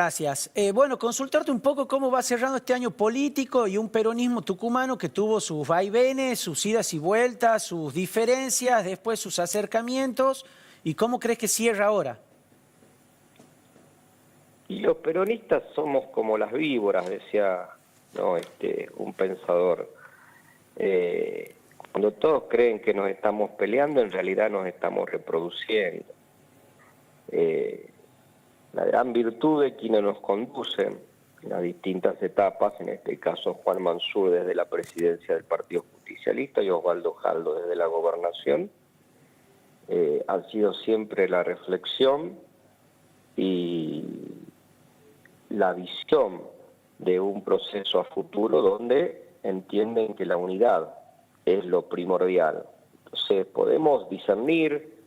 Gracias. Bueno, consultarte un poco cómo va cerrando este año político y un peronismo tucumano que tuvo sus vaivenes, sus idas y vueltas, sus diferencias, después sus acercamientos, y cómo crees que cierra ahora. Y los peronistas somos como las víboras, decía un pensador. Cuando todos creen que nos estamos peleando, en realidad nos estamos reproduciendo. La gran virtud de quienes nos conducen en las distintas etapas, en este caso Juan Mansur desde la presidencia del Partido Justicialista y Osvaldo Jaldo desde la gobernación, ha sido siempre la reflexión y la visión de un proceso a futuro donde entienden que la unidad es lo primordial. Entonces podemos discernir,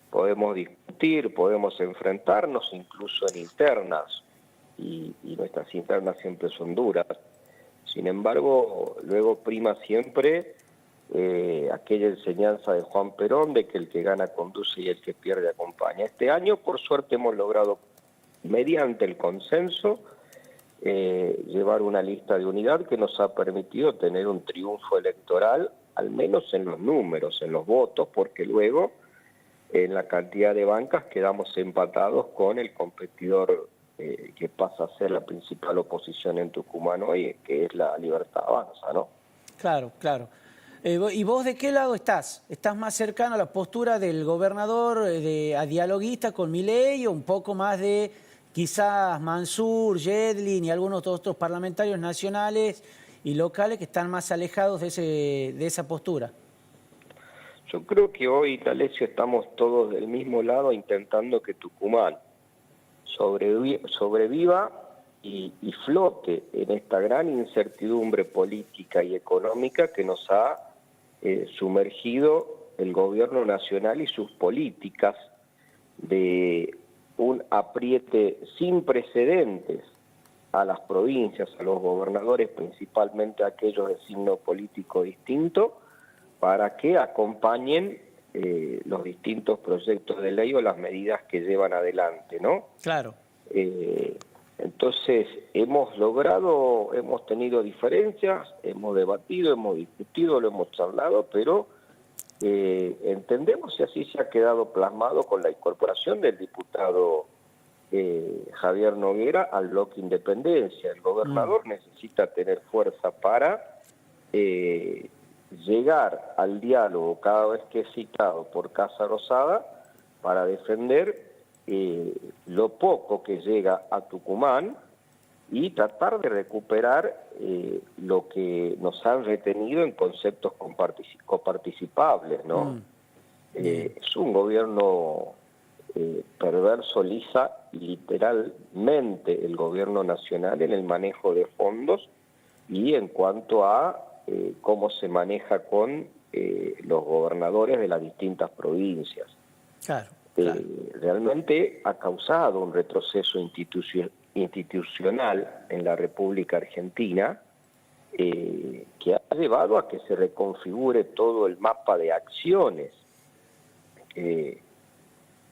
podemos discutir, podemos enfrentarnos incluso en internas, y nuestras internas siempre son duras. Sin embargo, luego prima siempre aquella enseñanza de Juan Perón de que el que gana conduce y el que pierde acompaña. Este año, por suerte, hemos logrado, mediante el consenso, llevar una lista de unidad que nos ha permitido tener un triunfo electoral, al menos en los números, en los votos, porque luego en la cantidad de bancas quedamos empatados con el competidor que pasa a ser la principal oposición en Tucumán hoy, que es la Libertad Avanza, ¿no? Claro, claro. ¿Y vos de qué lado estás? ¿Estás más cercano a la postura del gobernador, a dialoguista con Milei, o un poco más de quizás Mansur, Yedlin y algunos otros parlamentarios nacionales y locales que están más alejados de esa postura? Yo creo que hoy, D'Alessio, estamos todos del mismo lado intentando que Tucumán sobreviva y flote en esta gran incertidumbre política y económica que nos ha sumergido el gobierno nacional y sus políticas de un apriete sin precedentes a las provincias, a los gobernadores, principalmente aquellos de signo político distinto, para que acompañen los distintos proyectos de ley o las medidas que llevan adelante, ¿no? Claro. Entonces, hemos tenido diferencias, hemos debatido, hemos discutido, lo hemos charlado, pero entendemos, y así se ha quedado plasmado con la incorporación del diputado Javier Noguera al bloque Independencia. El gobernador necesita tener fuerza para llegar al diálogo cada vez que es citado por Casa Rosada para defender lo poco que llega a Tucumán y tratar de recuperar lo que nos han retenido en conceptos coparticipables, ¿no? Es un gobierno perverso, literalmente el gobierno nacional en el manejo de fondos y en cuanto a cómo se maneja con los gobernadores de las distintas provincias. Claro. Realmente ha causado un retroceso institucional en la República Argentina que ha llevado a que se reconfigure todo el mapa de acciones.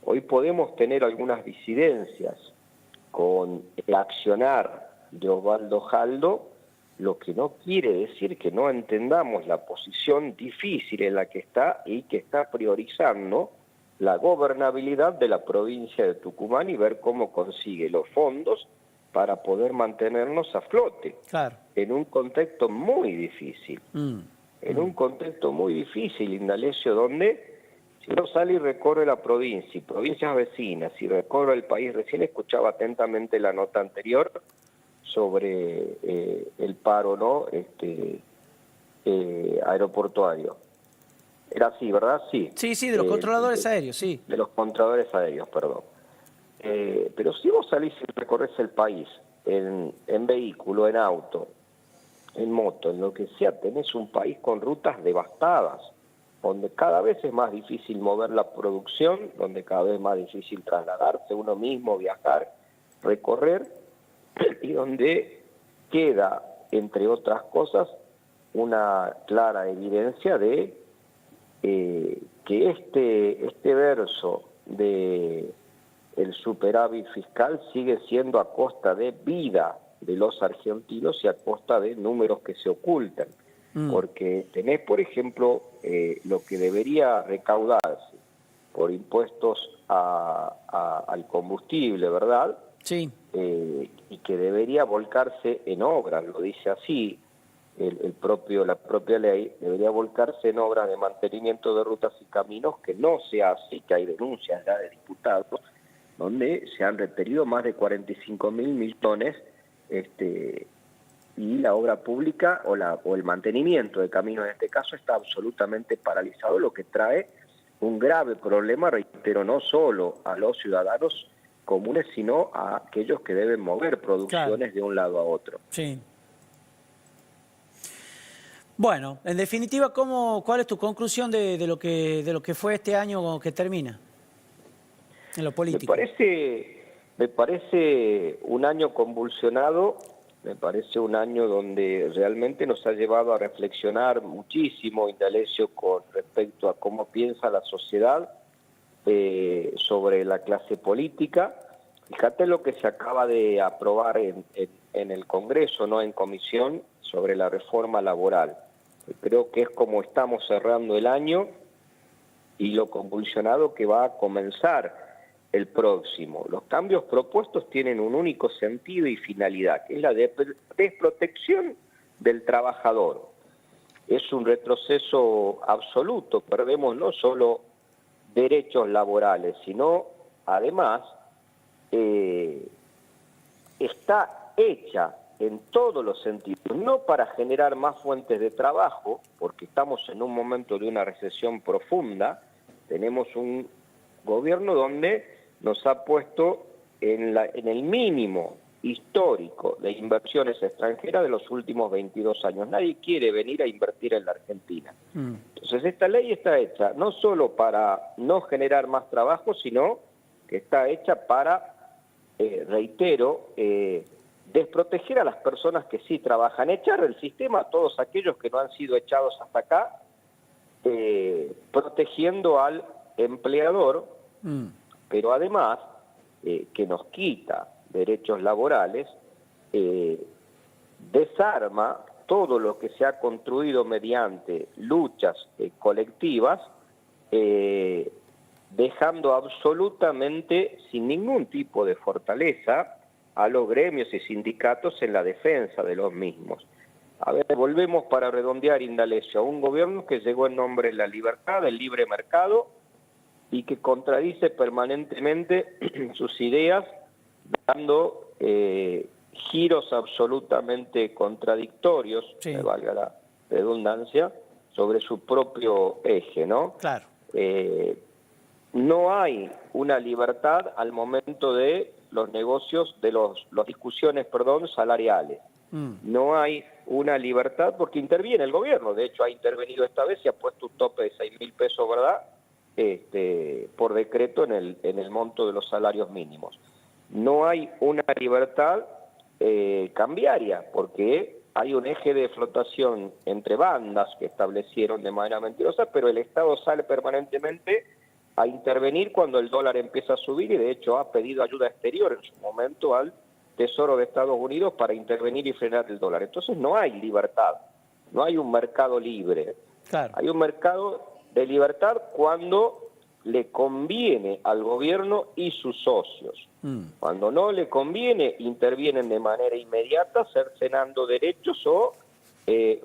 Hoy podemos tener algunas disidencias con el accionar de Osvaldo Jaldo, lo que no quiere decir que no entendamos la posición difícil en la que está y que está priorizando la gobernabilidad de la provincia de Tucumán y ver cómo consigue los fondos para poder mantenernos a flote. Claro. En un contexto muy difícil. En un contexto muy difícil, Indalecio, donde si uno sale y recorre la provincia y provincias vecinas y recorre el país, recién escuchaba atentamente la nota anterior sobre el paro, ¿no? Aeroportuario. Era así, ¿verdad? Sí. Sí, de los controladores aéreos, sí. De los controladores aéreos, perdón. Pero si vos salís y recorres el país en vehículo, en auto, en moto, en lo que sea, tenés un país con rutas devastadas, donde cada vez es más difícil mover la producción, donde cada vez es más difícil trasladarse uno mismo, viajar, recorrer, y donde queda, entre otras cosas, una clara evidencia de que este verso de el superávit fiscal sigue siendo a costa de vida de los argentinos y a costa de números que se ocultan. Porque tenés, por ejemplo, lo que debería recaudarse por impuestos al combustible, ¿verdad? Sí. Y que debería volcarse en obras, lo dice así la propia ley, debería volcarse en obras de mantenimiento de rutas y caminos, que no se hace, que hay denuncias ya de diputados, donde se han requerido más de 45.000 millones, y la obra pública o el mantenimiento de caminos en este caso está absolutamente paralizado, lo que trae un grave problema, reitero, no solo a los ciudadanos comunes, sino a aquellos que deben mover producciones de un lado a otro. Sí. Bueno, en definitiva, ¿cuál es tu conclusión de lo que fue este año que termina en lo político? Me parece un año convulsionado, me parece un año donde realmente nos ha llevado a reflexionar muchísimo, Indalecio, con respecto a cómo piensa la sociedad sobre la clase política. Fíjate lo que se acaba de aprobar en el Congreso, no en comisión, sobre la reforma laboral. Creo que es como estamos cerrando el año y lo convulsionado que va a comenzar el próximo. Los cambios propuestos tienen un único sentido y finalidad, que es la desprotección del trabajador. Es un retroceso absoluto, perdemos no solo derechos laborales, sino además está hecha en todos los sentidos, no para generar más fuentes de trabajo, porque estamos en un momento de una recesión profunda, tenemos un gobierno donde nos ha puesto en el mínimo histórico de inversiones extranjeras de los últimos 22 años. Nadie quiere venir a invertir en la Argentina. Entonces esta ley está hecha no solo para no generar más trabajo, sino que está hecha para, reitero, desproteger a las personas que sí trabajan, echar del sistema a todos aquellos que no han sido echados hasta acá, protegiendo al empleador, pero además que nos quita derechos laborales, desarma todo lo que se ha construido mediante luchas colectivas, dejando absolutamente sin ningún tipo de fortaleza a los gremios y sindicatos en la defensa de los mismos. A ver, volvemos para redondear, Indalecio, a un gobierno que llegó en nombre de la libertad, del libre mercado, y que contradice permanentemente sus ideas, dando giros absolutamente contradictorios, me valga la redundancia, sobre su propio eje, ¿no? Claro. No hay una libertad al momento de los negocios, de las discusiones, salariales. No hay una libertad porque interviene el gobierno, de hecho ha intervenido esta vez y ha puesto un tope de 6.000 pesos, ¿verdad?, por decreto en el monto de los salarios mínimos. No hay una libertad cambiaria porque hay un eje de flotación entre bandas que establecieron de manera mentirosa, pero el Estado sale permanentemente a intervenir cuando el dólar empieza a subir y de hecho ha pedido ayuda exterior en su momento al Tesoro de Estados Unidos para intervenir y frenar el dólar. Entonces no hay libertad, no hay un mercado libre. Claro. Hay un mercado de libertad cuando le conviene al gobierno y sus socios. Cuando no le conviene, intervienen de manera inmediata, cercenando derechos o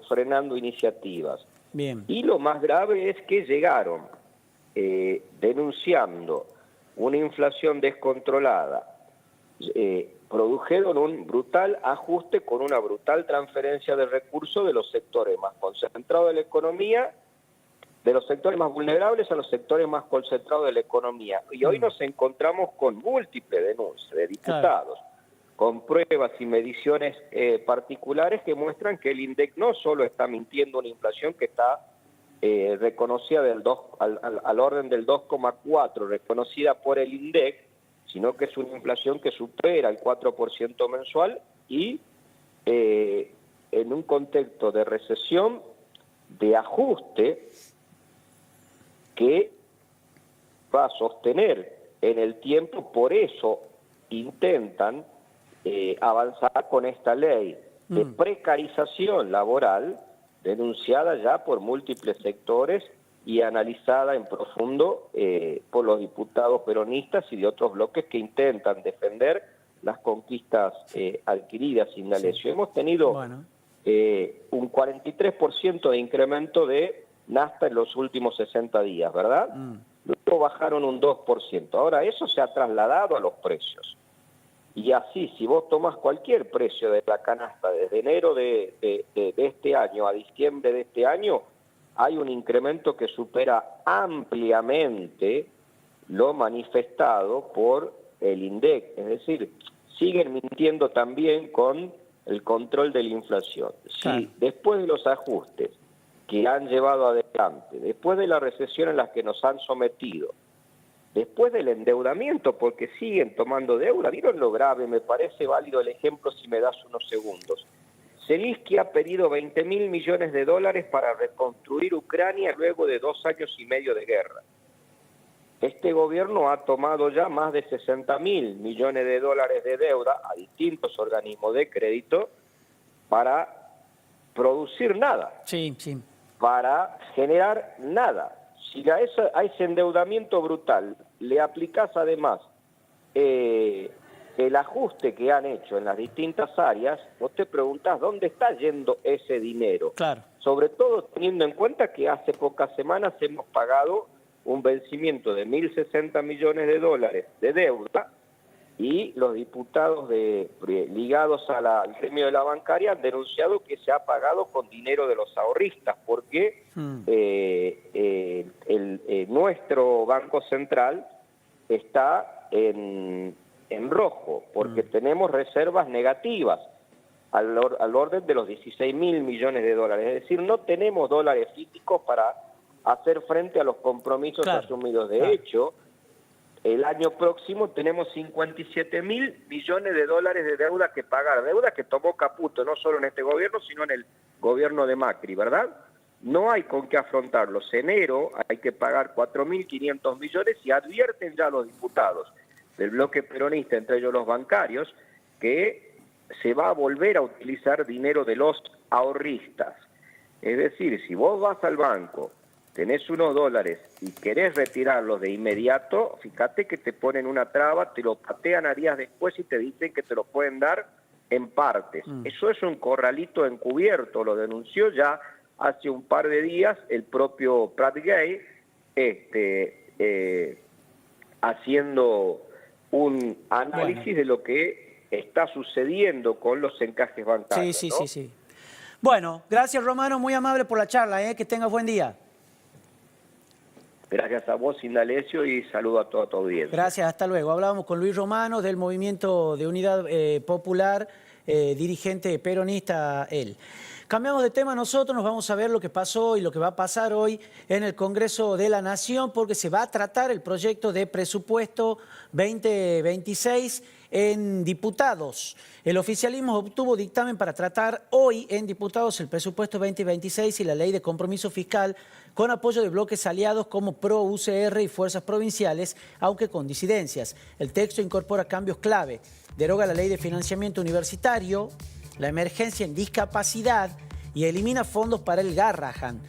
frenando iniciativas. Bien. Y lo más grave es que llegaron denunciando una inflación descontrolada, produjeron un brutal ajuste con una brutal transferencia de recursos de los sectores más concentrados de la economía, de los sectores más vulnerables a los sectores más concentrados de la economía. Y hoy nos encontramos con múltiples denuncias de diputados, con pruebas y mediciones particulares que muestran que el INDEC no solo está mintiendo una inflación que está reconocida al orden del 2,4, reconocida por el INDEC, sino que es una inflación que supera el 4% mensual y en un contexto de recesión, de ajuste, que va a sostener en el tiempo, por eso intentan avanzar con esta ley de precarización laboral denunciada ya por múltiples sectores y analizada en profundo por los diputados peronistas y de otros bloques que intentan defender las conquistas adquiridas sin la ley. Hemos tenido un 43% de incremento de nafta en los últimos 60 días, ¿verdad? Luego bajaron un 2%. Ahora eso se ha trasladado a los precios. Y así, si vos tomás cualquier precio de la canasta desde enero de este año a diciembre de este año, hay un incremento que supera ampliamente lo manifestado por el INDEC. Es decir, siguen mintiendo también con el control de la inflación. Si después de los ajustes que han llevado adelante, después de la recesión en la que nos han sometido, después del endeudamiento, porque siguen tomando deuda, ¿vieron lo grave? Me parece válido el ejemplo si me das unos segundos. Zelensky ha pedido 20.000 millones de dólares para reconstruir Ucrania luego de 2 años y medio de guerra. Este gobierno ha tomado ya más de 60.000 millones de dólares de deuda a distintos organismos de crédito para producir nada, para generar nada. Si a ese endeudamiento brutal le aplicás además el ajuste que han hecho en las distintas áreas, vos te preguntás dónde está yendo ese dinero. Sobre todo teniendo en cuenta que hace pocas semanas hemos pagado un vencimiento de 1.060 millones de dólares de deuda y los diputados ligados al gremio de la bancaria han denunciado que se ha pagado con dinero de los ahorristas, porque nuestro Banco Central está en rojo, porque tenemos reservas negativas al orden de los 16.000 millones de dólares. Es decir, no tenemos dólares físicos para hacer frente a los compromisos asumidos. De hecho, el año próximo tenemos 57.000 millones de dólares de deuda que pagar, deuda que tomó Caputo, no solo en este gobierno, sino en el gobierno de Macri, ¿verdad? No hay con qué afrontarlos. En enero hay que pagar 4.500 millones y advierten ya los diputados del bloque peronista, entre ellos los bancarios, que se va a volver a utilizar dinero de los ahorristas. Es decir, si vos vas al banco, tenés unos dólares y querés retirarlos de inmediato, fíjate que te ponen una traba, te lo patean a días después y te dicen que te lo pueden dar en partes. Eso es un corralito encubierto, lo denunció ya hace un par de días el propio Prat Gay, haciendo un análisis de lo que está sucediendo con los encajes bancarios. Sí. Bueno, gracias Romano, muy amable por la charla, que tengas buen día. Gracias a vos, Indalecio, y saludo a toda tu audiencia. Gracias, hasta luego. Hablábamos con Luis Romano del Movimiento de Unidad Popular, dirigente peronista él. Cambiamos de tema nosotros, nos vamos a ver lo que pasó y lo que va a pasar hoy en el Congreso de la Nación, porque se va a tratar el proyecto de presupuesto 2026 en diputados. El oficialismo obtuvo dictamen para tratar hoy en diputados el presupuesto 2026 y la ley de compromiso fiscal con apoyo de bloques aliados como PRO, UCR y fuerzas provinciales, aunque con disidencias. El texto incorpora cambios clave, deroga la ley de financiamiento universitario, la emergencia en discapacidad y elimina fondos para el Garrahan.